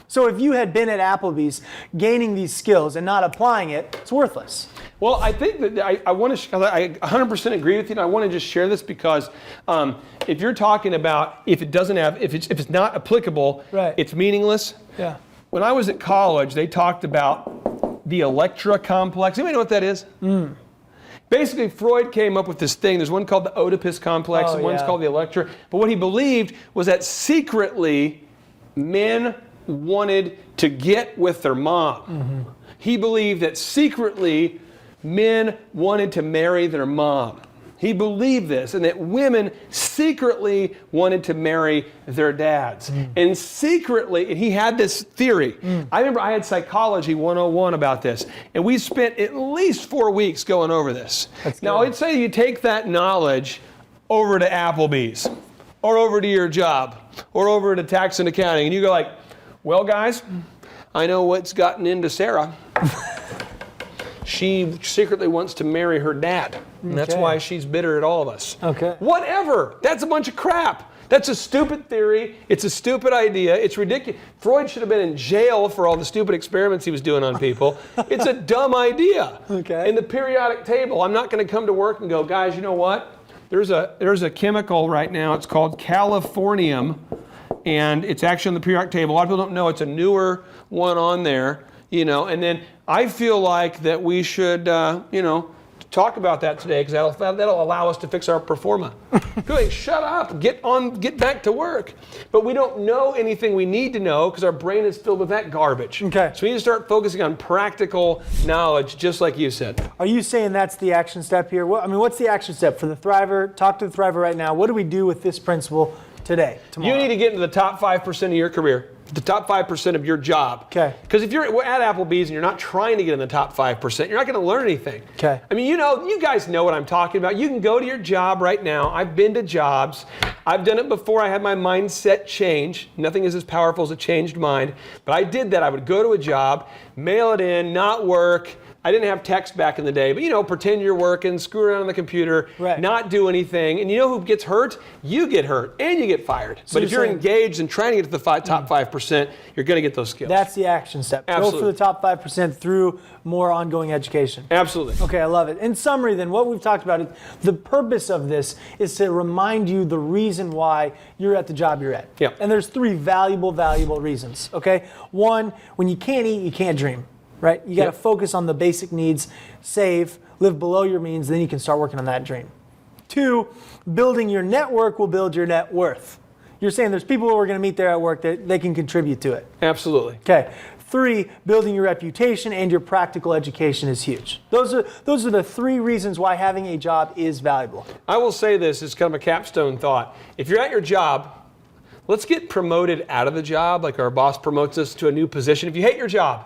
So if you had been at Applebee's gaining these skills and not applying it, it's worthless. Well, I think that I want to. I 100% agree with you, and I want to just share this because if you're talking about if it's not applicable, it's meaningless. Yeah. When I was at college, they talked about the Electra complex. Anybody know what that is? Basically, Freud came up with this thing. There's one called the Oedipus complex, and one's called the Electra. But what he believed was that secretly, men wanted to get with their mom. He believed that secretly, men wanted to marry their mom. He believed this, and that women secretly wanted to marry their dads. And secretly, and he had this theory. I remember I had Psychology 101 about this, and we spent at least 4 weeks going over this. Now, I'd say you take that knowledge over to Applebee's, or over to your job, or over to tax and accounting, and you go like, well, guys, I know what's gotten into Sarah. She secretly wants to marry her dad. And that's why she's bitter at all of us. Whatever. That's a bunch of crap. That's a stupid theory. It's a stupid idea. It's ridiculous. Freud should have been in jail for all the stupid experiments he was doing on people. It's a dumb idea. In the periodic table, I'm not going to come to work and go, guys, you know what? There's a chemical right now. It's called californium. And it's actually on the periodic table. A lot of people don't know it's a newer one on there. And then I feel like that we should, talk about that today because that'll allow us to fix our performa. People like, shut up, get back to work. But we don't know anything we need to know because our brain is filled with that garbage. So we need to start focusing on practical knowledge, just like you said. Are you saying that's the action step here? What's the action step for the Thriver? Talk to the Thriver right now. What do we do with this principle today, tomorrow? You need to get into the top 5% of your career. The top 5% of your job. Because if you're at Applebee's and you're not trying to get in the top 5%, you're not going to learn anything. I mean, you guys know what I'm talking about. You can go to your job right now. I've been to jobs. I've done it before. I had my mindset change. Nothing is as powerful as a changed mind. But I did that. I would go to a job, mail it in, not work. I didn't have text back in the day, but pretend you're working, screw around on the computer, not do anything. And you know who gets hurt? You get hurt and you get fired. So but if you're engaged and trying to get to the top 5%, you're going to get those skills. That's the action step. Absolutely. Go for the top 5% through more ongoing education. Absolutely. Okay, I love it. In summary then, what we've talked about, the purpose of this is to remind you the reason why you're at the job you're at. And there's 3 valuable reasons, okay? 1, when you can't eat, you can't dream. Right? You got to focus on the basic needs, save, live below your means, then you can start working on that dream. 2, building your network will build your net worth. You're saying there's people who are going to meet there at work that they can contribute to it. Absolutely. Okay. 3, building your reputation and your practical education is huge. Those are the 3 reasons why having a job is valuable. I will say this as kind of a capstone thought. If you're at your job, let's get promoted out of the job, like our boss promotes us to a new position. If you hate your job,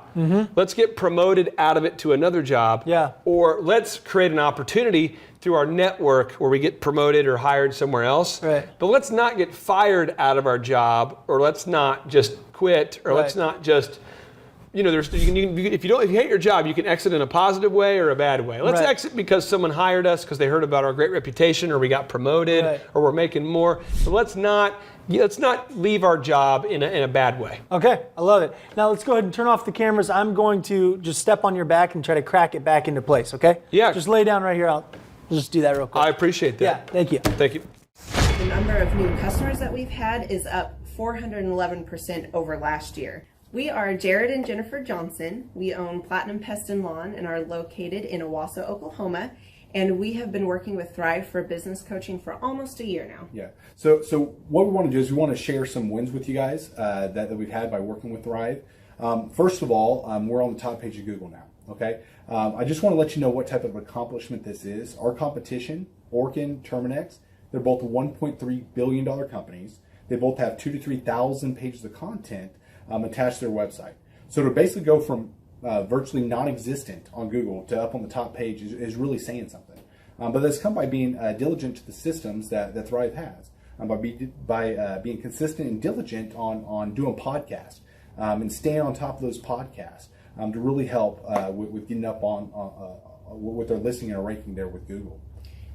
let's get promoted out of it to another job. Or let's create an opportunity through our network where we get promoted or hired somewhere else. But let's not get fired out of our job, or let's not just quit, or let's not just, if you hate your job, you can exit in a positive way or a bad way. Let's exit because someone hired us because they heard about our great reputation, or we got promoted, or we're making more. But let's not leave our job in a bad way. Okay, I love it. Now let's go ahead and turn off the cameras. I'm going to just step on your back and try to crack it back into place, okay? Yeah. Just lay down right here. I'll just do that real quick. I appreciate that. Yeah, thank you. Thank you. The number of new customers that we've had is up 411% over last year. We are Jared and Jennifer Johnson. We own Platinum Pest and Lawn and are located in Owasso, Oklahoma. And we have been working with Thrive for business coaching for almost a year now. Yeah. So what we want to do is we want to share some wins with you guys that we've had by working with Thrive. First of all, we're on the top page of Google now. Okay. I just want to let you know what type of accomplishment this is. Our competition, Orkin, Terminex, they're both $1.3 billion companies. They both have 2,000 to 3,000 pages of content attached to their website. So to basically go from virtually non-existent on Google to up on the top page is really saying something. But that's come by being diligent to the systems that Thrive has, by being consistent and diligent on doing podcasts and staying on top of those podcasts to really help with getting up on with their listing and ranking there with Google.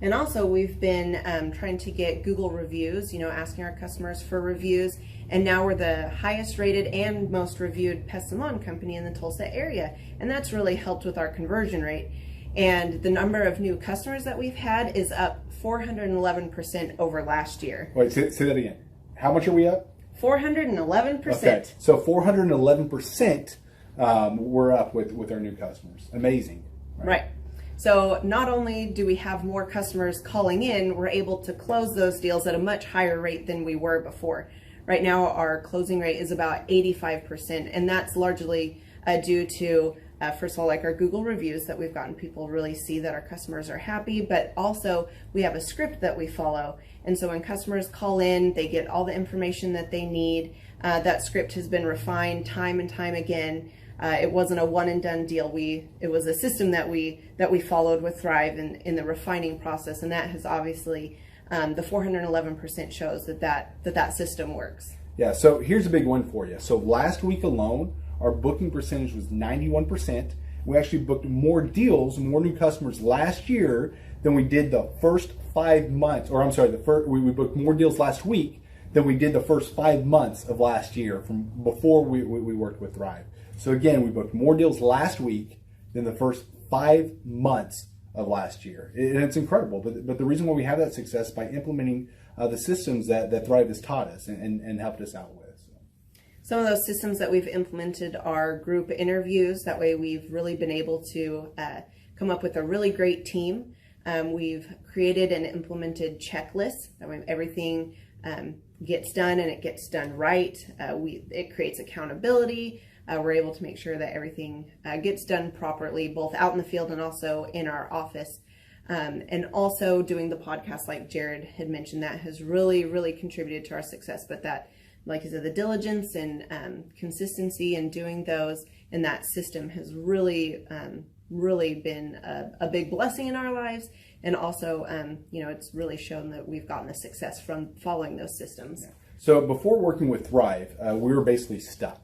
And also, we've been trying to get Google reviews, asking our customers for reviews. And now we're the highest rated and most reviewed pest and lawn company in the Tulsa area. And that's really helped with our conversion rate. And the number of new customers that we've had is up 411% over last year. Wait, say that again. How much are we up? 411%. Okay, so 411% we're up with our new customers. Amazing. Right. So not only do we have more customers calling in, we're able to close those deals at a much higher rate than we were before. Right now, our closing rate is about 85%, and that's largely due to, first of all, like our Google reviews that we've gotten people really see that our customers are happy, but also we have a script that we follow. And so when customers call in, they get all the information that they need. That script has been refined time and time again. It wasn't a one and done deal. It was a system that we followed with Thrive in the refining process, and that has obviously the 411% shows that system works. Yeah. So here's a big one for you. So last week alone, our booking percentage was 91%. We actually booked more deals, more new customers last year than we did the first 5 months. Or I'm sorry, we booked more deals last week than we did the first 5 months of last year from before we worked with Thrive. So again, we booked more deals last week than the first 5 months of last year. And it's incredible. But the reason why we have that success is by implementing the systems that Thrive has taught us and helped us out with. Some of those systems that we've implemented are group interviews. That way we've really been able to come up with a really great team. We've created and implemented checklists. That way everything gets done and it gets done right. It creates accountability. We're able to make sure that everything gets done properly, both out in the field and also in our office. And also doing the podcast, like Jared had mentioned, that has really, really contributed to our success. But that, like you said, the diligence and consistency in doing those and that system has really, really been a big blessing in our lives. And also, it's really shown that we've gotten the success from following those systems. Yeah. So before working with Thrive, we were basically stuck.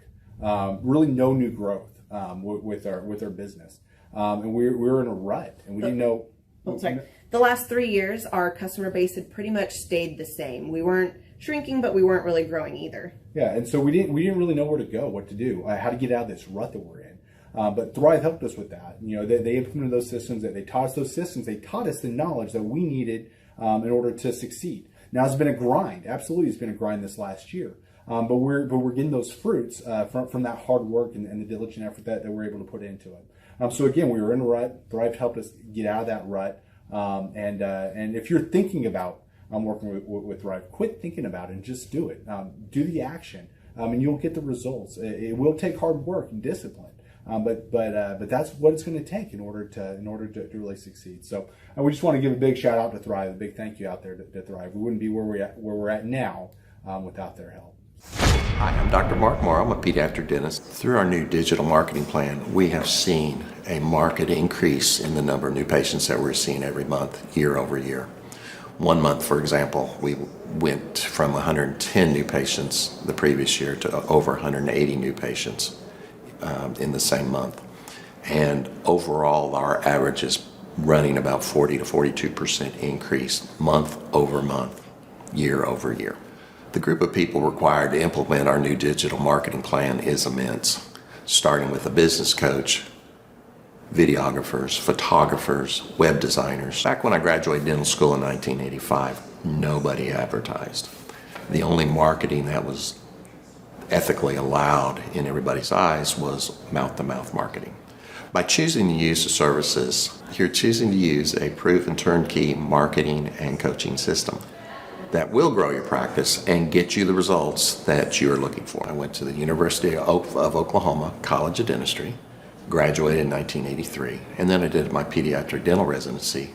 Really no new growth with our business. And we were in a rut and we didn't know. The last 3 years, our customer base had pretty much stayed the same. We weren't shrinking, but we weren't really growing either. Yeah, and so we didn't really know where to go, what to do, how to get out of this rut that we're in. But Thrive helped us with that. They implemented those systems. They taught us those systems. They taught us the knowledge that we needed in order to succeed. Now it's been a grind. Absolutely, it's been a grind this last year. But we're getting those fruits from that hard work and the diligent effort that we're able to put into it. So again, we were in a rut. Thrive helped us get out of that rut. And if you're thinking about working with Thrive, quit thinking about it and just do it. Do the action, and you'll get the results. It will take hard work and discipline, but that's what it's going to take in order to really succeed. So we just want to give a big shout out to Thrive, a big thank you out there to Thrive. We wouldn't be where we're at now without their help. Hi, I'm Dr. Mark Moore. I'm a pediatric dentist. Through our new digital marketing plan, we have seen a marked increase in the number of new patients that we're seeing every month, year over year. 1 month, for example, we went from 110 new patients the previous year to over 180 new patients in the same month. And overall, our average is running about 40 to 42% increase month over month, year over year. The group of people required to implement our new digital marketing plan is immense, starting with a business coach, videographers, photographers, web designers. Back when I graduated dental school in 1985, nobody advertised. The only marketing that was ethically allowed in everybody's eyes was mouth-to-mouth marketing. By choosing to use the services, you're choosing to use a proven turnkey marketing and coaching system that will grow your practice and get you the results that you're looking for. I went to the University of Oklahoma College of Dentistry, graduated in 1983, and then I did my pediatric dental residency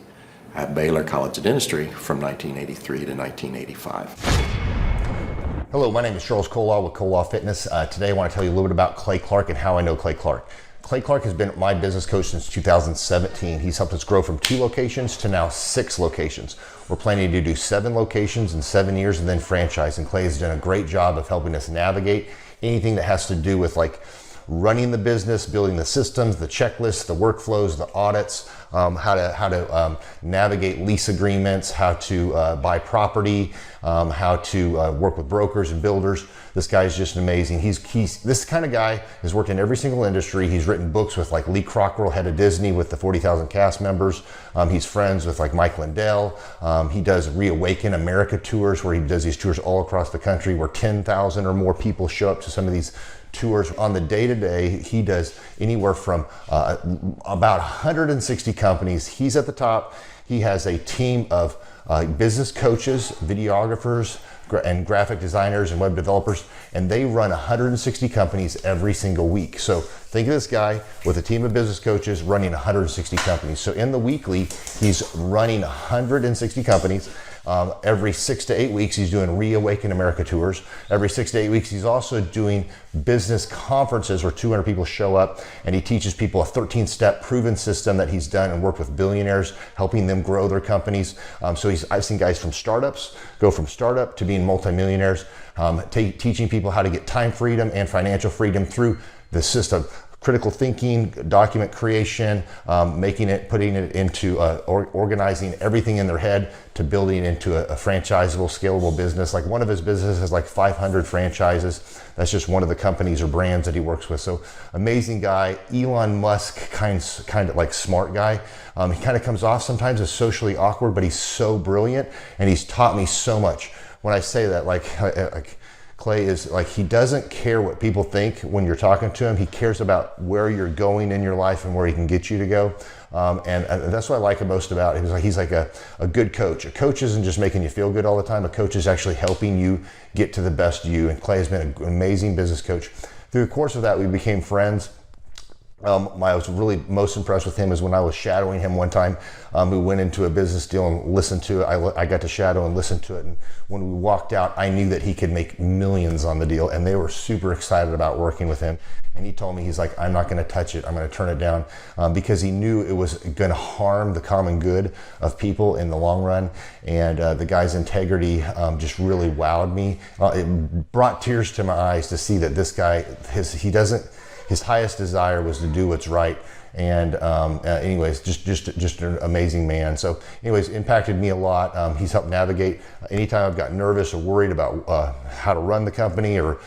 at Baylor College of Dentistry from 1983 to 1985. Hello, my name is Charles Kolaw with Kolaw Fitness. Today I want to tell you a little bit about Clay Clark and how I know Clay Clark. Clay Clark has been my business coach since 2017. He's helped us grow from 2 locations to now 6 locations. We're planning to do 7 locations in 7 years and then franchise. And Clay has done a great job of helping us navigate anything that has to do with like running the business, building the systems, the checklists, the workflows, the audits, how to navigate lease agreements, how to buy property, how to work with brokers and builders. This guy is just amazing. He's this kind of guy has worked in every single industry. He's written books with like Lee Cockrell, head of Disney, with the 40,000 cast members. He's friends with like Mike Lindell. He does Reawaken America tours where he does these tours all across the country where 10,000 or more people show up to some of these tours. On the day-to-day, he does anywhere from about 160 companies. He's at the top. He has a team of business coaches, videographers, and graphic designers and web developers, and they run 160 companies every single week. So think of this guy with a team of business coaches running 160 companies. So in the weekly, he's running 160 companies. Every 6 to 8 weeks, he's doing Reawaken America tours. Every 6 to 8 weeks, he's also doing business conferences where 200 people show up, and he teaches people a 13-step proven system that he's done and worked with billionaires, helping them grow their companies. I've seen guys from startups go from startup to being multimillionaires, teaching people how to get time freedom and financial freedom through the system. Critical thinking, document creation, putting it into organizing everything in their head to building into a franchisable, scalable business. Like one of his businesses has like 500 franchises. That's just one of the companies or brands that he works with. So amazing guy, Elon Musk kind of like smart guy. He kind of comes off sometimes as socially awkward, but he's so brilliant and he's taught me so much. When I say that, like Clay is like, he doesn't care what people think when you're talking to him. He cares about where you're going in your life and where he can get you to go. And that's what I like him most about him. He's like a good coach. A coach isn't just making you feel good all the time. A coach is actually helping you get to the best you. And Clay has been an amazing business coach. Through the course of that, we became friends. I was really most impressed with him is when I was shadowing him one time. We went into a business deal and listened to it. I got to shadow and listen to it. And when we walked out, I knew that he could make millions on the deal. And they were super excited about working with him. And he told me, he's like, I'm not going to touch it. I'm going to turn it down because he knew it was going to harm the common good of people in the long run. And the guy's integrity just really wowed me. It brought tears to my eyes to see that this guy, his highest desire was to do what's right. And anyways, just an amazing man. So anyways, impacted me a lot. He's helped navigate anytime I've got nervous or worried about how to run the company or,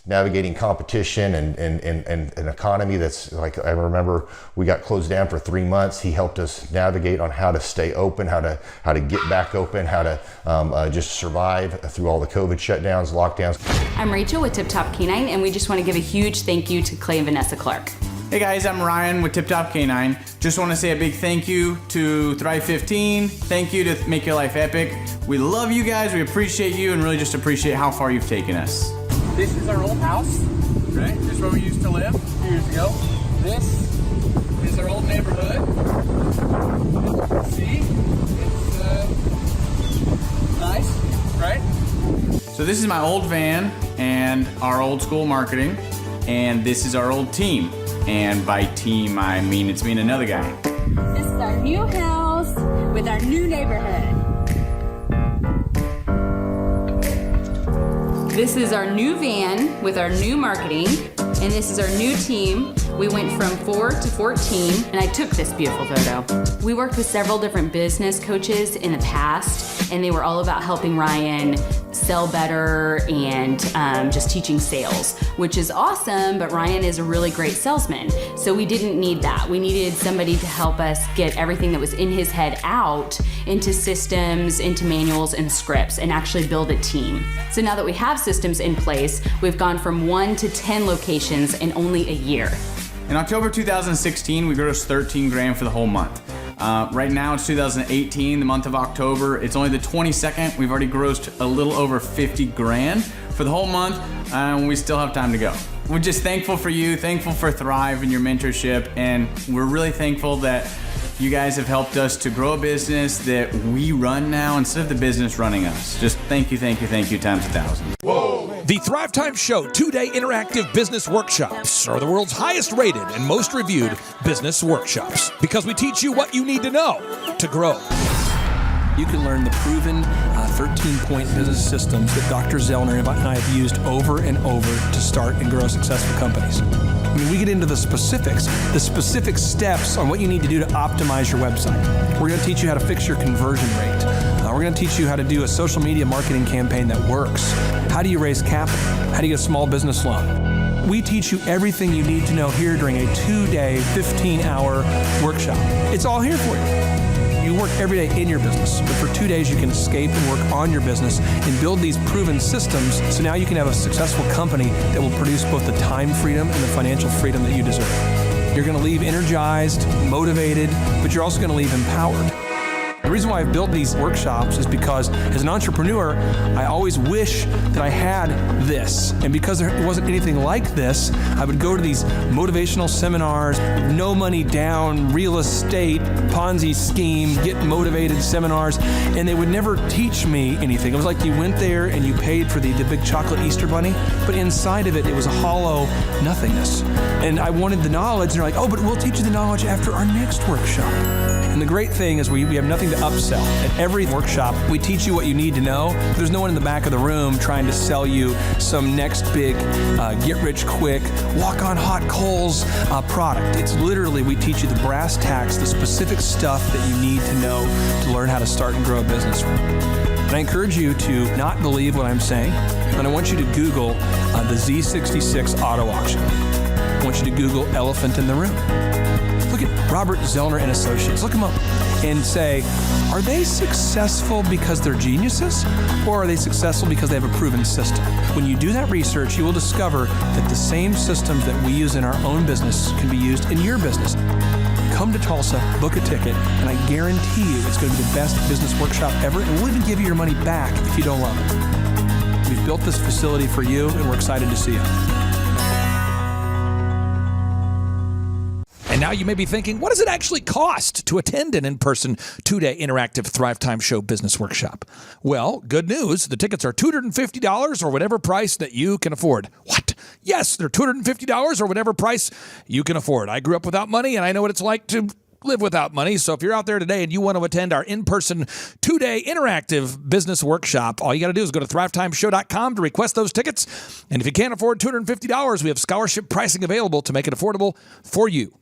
navigating competition and an economy that's like, I remember we got closed down for 3 months. He helped us navigate on how to stay open, how to get back open, how to just survive through all the COVID shutdowns, lockdowns. I'm Rachel with Tip Top Canine, and we just want to give a huge thank you to Clay and Vanessa Clark. Hey guys, I'm Ryan with Tip Top Canine. Just want to say a big thank you to Thrive 15. Thank you to Make Your Life Epic. We love you guys, we appreciate you, and really just appreciate how far you've taken us. This is our old house, right? This is where we used to live a few years ago. This is our old neighborhood. See? It's nice, right? So this is my old van and our old school marketing, and this is our old team. And by team, I mean it's me and another guy. This is our new house with our new neighborhood. This is our new van with our new marketing, and this is our new team. We went from 4 to 14, and I took this beautiful photo. We worked with several different business coaches in the past, and they were all about helping Ryan sell better and just teaching sales, which is awesome, but Ryan is a really great salesman. So we didn't need that. We needed somebody to help us get everything that was in his head out into systems, into manuals and scripts, and actually build a team. So now that we have systems in place, we've gone from 1 to 10 locations in only a year. In October 2016, we grossed 13 grand for the whole month. Right now it's 2018, the month of October. It's only the 22nd. We've already grossed a little over 50 grand for the whole month, and we still have time to go. We're just thankful for you, thankful for Thrive and your mentorship, and we're really thankful that You guys have helped us to grow a business that we run now instead of the business running us. Just thank you times 1,000. The Thrivetime Show 2-day interactive business workshops are the world's highest rated and most reviewed business workshops because we teach you what you need to know to grow. You can learn the proven 13-point business systems that Dr. Zellner and I have used over and over to start and grow successful companies. I mean, we get into the specific steps on what you need to do to optimize your website. We're going to teach you how to fix your conversion rate. We're going to teach you how to do a social media marketing campaign that works. How do you raise capital? How do you get a small business loan? We teach you everything you need to know here during a 2-day, 15-hour workshop. It's all here for you. You work every day in your business, but for 2 days you can escape and work on your business and build these proven systems so now you can have a successful company that will produce both the time freedom and the financial freedom that you deserve. You're going to leave energized, motivated, but you're also going to leave empowered. The reason why I've built these workshops is because as an entrepreneur, I always wish that I had this. And because there wasn't anything like this, I would go to these motivational seminars, no money down, real estate, Ponzi scheme, get motivated seminars, and they would never teach me anything. It was like you went there and you paid for the big chocolate Easter bunny, but inside of it, it was a hollow nothingness. And I wanted the knowledge, and they're like, oh, but we'll teach you the knowledge after our next workshop. And the great thing is we have nothing to upsell. At every workshop, we teach you what you need to know. There's no one in the back of the room trying to sell you some next big get-rich-quick, walk-on-hot coals product. It's literally, we teach you the brass tacks, the specific stuff that you need to know to learn how to start and grow a business. And I encourage you to not believe what I'm saying, and I want you to Google the Z66 auto auction. I want you to Google elephant in the room. Look at Robert Zellner and Associates. Look them up and say, are they successful because they're geniuses, or are they successful because they have a proven system? When you do that research, you will discover that the same systems that we use in our own business can be used in your business. Come to Tulsa, book a ticket, and I guarantee you it's going to be the best business workshop ever, and we'll even give you your money back if you don't love it. We've built this facility for you, and we're excited to see you. And now you may be thinking, what does it actually cost to attend an in-person 2-day interactive Thrivetime Show business workshop? Well, good news. The tickets are $250 or whatever price that you can afford. What? Yes, they're $250 or whatever price you can afford. I grew up without money, and I know what it's like to live without money. So if you're out there today and you want to attend our in-person 2-day interactive business workshop, all you got to do is go to thrivetimeshow.com to request those tickets. And if you can't afford $250, we have scholarship pricing available to make it affordable for you.